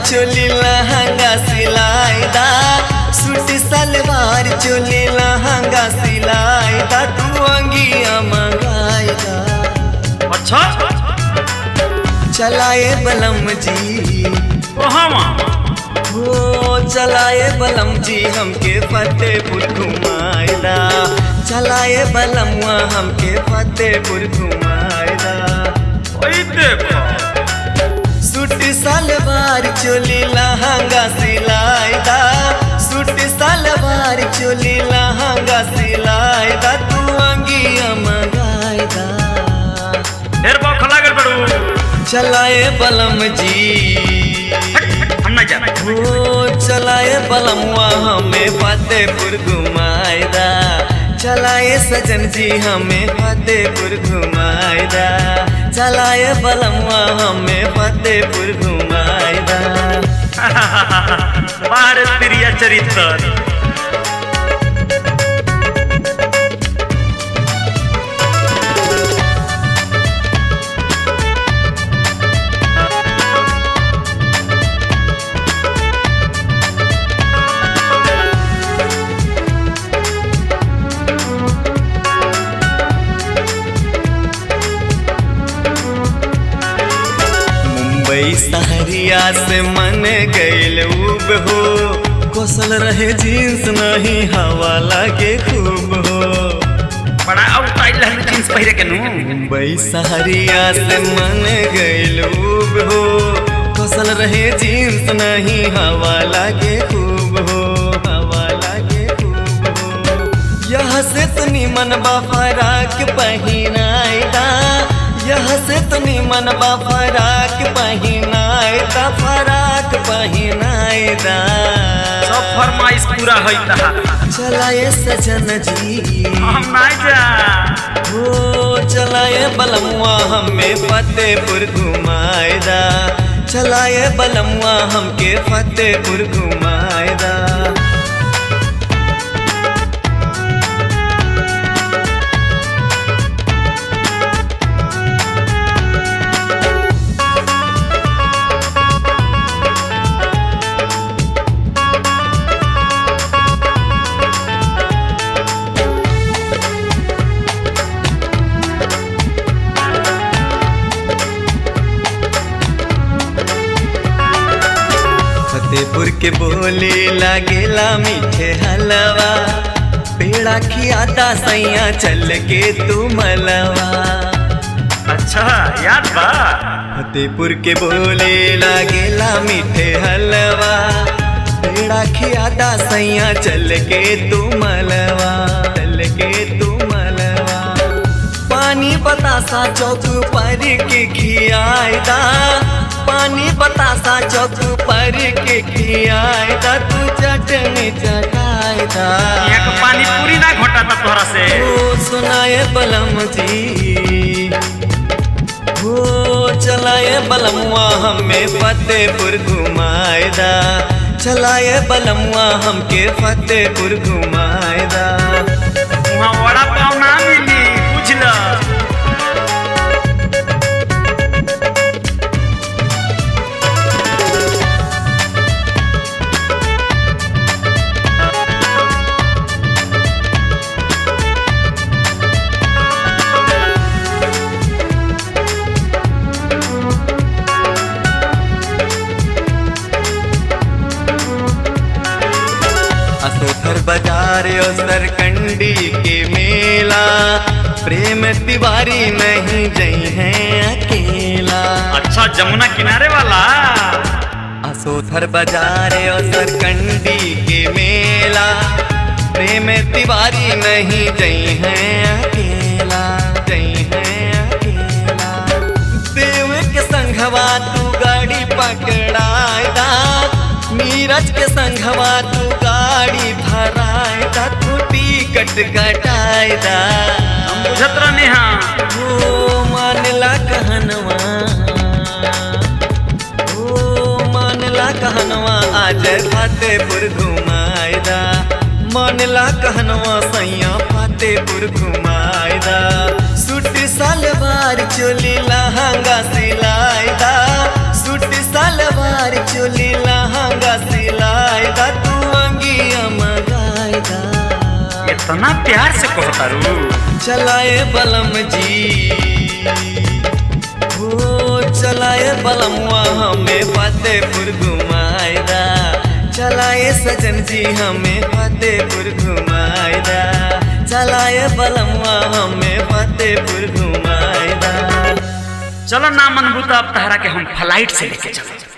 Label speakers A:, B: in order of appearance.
A: चोली लहंगा सिलाईदा, सूट सलवार चोली लहंगा सिलाईदा, तू अंगिया मंगाईदा।
B: अच्छा
A: चलाए बलम जी हो चलाए बलम जी हमके फतेहपुर घुमाईदा, चलाए बलमुआ हमके फतेहपुर घुमाईदा। सूट सलवार चोली लहंगा सिलाईदा, सूट सलवार चोली लहंगा सिलाईदा, तू अंगिया मंगाईदा।
B: ढेर बात खला कर बड़ू
A: चलाए बलम जी
B: हम ना जाना
A: हो चलाए बलमुआ हमें फतेहपुर घुमाईदा, चलाए सजन जी हमें फतेहपुर घुमाईदा, चलाए बलमुआ हमें फतेहपुर घुमाईदा।
B: भारत प्रिय चरित्र
A: सहरिया से मन गईल उब हो, कोसल रहे जींस नहीं हवा लगे खूब हो।
B: बड़ा आउटस्टाइल है जींस पहरे के नु।
A: मुंबई सहरिया से मन गईल उब हो, कोसल रहे जींस नहीं हवा लगे खूब हो, हवा लगे खूब हो। यह से तनी मन बाफराक पहिनाईदा, यह से तनी मन बाफराक पहिनाईदा, फराक पहिनाईदा।
B: सब फरमाइश पूरा होइता।
A: चलाए सजन जी
B: हम ना जा
A: हो चलाए बलमुआ हमें फतेहपुर घुमाईदा, चलाए बलमुआ हमके फतेहपुर घुमाईदा। फतेहपुर के बोले लागेला मीठे हलवा, पेड़ा खियाता सैया चल के तू मलवा।
B: अच्छा याद बा
A: फतेहपुर के बोले लागेला मीठे हलवा, पेड़ा खियाता सैया चल के तू मलवा, चल के तू मलवा। पानी बतासा चौक पर के खियाईदा, पानी बतासा चौक पर के खियाईदा, तू चटनी चटाईदा।
B: यहाँ का पानी पूरी ना घोटा था तोहरा से।
A: ओ सुनाए बलम जी हो चलाए बलमुआ हमें फतेहपुर घुमाईदा, चलाए बलमुआ हमके फतेहपुर घुमाईदा।
B: वहाँ वड़ा पाव ना मिली बुझ ल।
A: बाजार सरकंडी के मेला, प्रेम तिवारी नहीं जई है अकेला।
B: अच्छा जमुना किनारे वाला।
A: असोथर बाजार असर कंडी के मेला, प्रेम तिवारी नहीं जई है अकेला, जई है अकेला। देव के संघवा तू गाड़ी पकड़ाएदा, नीरज के संघवा तू गाड़ी भराएदा, तू टिकट कटाएदा।
B: हम बुझत रहने हाँ।
A: ओ मानला कहनवा, ओ मानला कहनवा आज फतेहपुर घुमाएदा, मानला कहनवा सैया फतेहपुर घुमाएदा। सूट सलवार चोली लहंगा सिलाएदा, सूट सलवार चोली लहंगा सिलाएदा, तू अंगिया मंगाएदा।
B: इतना प्यार से कहतारू।
A: चलाए बलम जी, हो चलाए बलमुआ हमें फतेहपुर घुमाएदा, चलाए सजन जी हमें फतेहपुर घुमाएदा, चलाए बलमुआ हमें फतेहपुर घुमाएदा।
B: चलो ना मनबू तो अब तहरा के हम फ्लाइट से लेके चलो।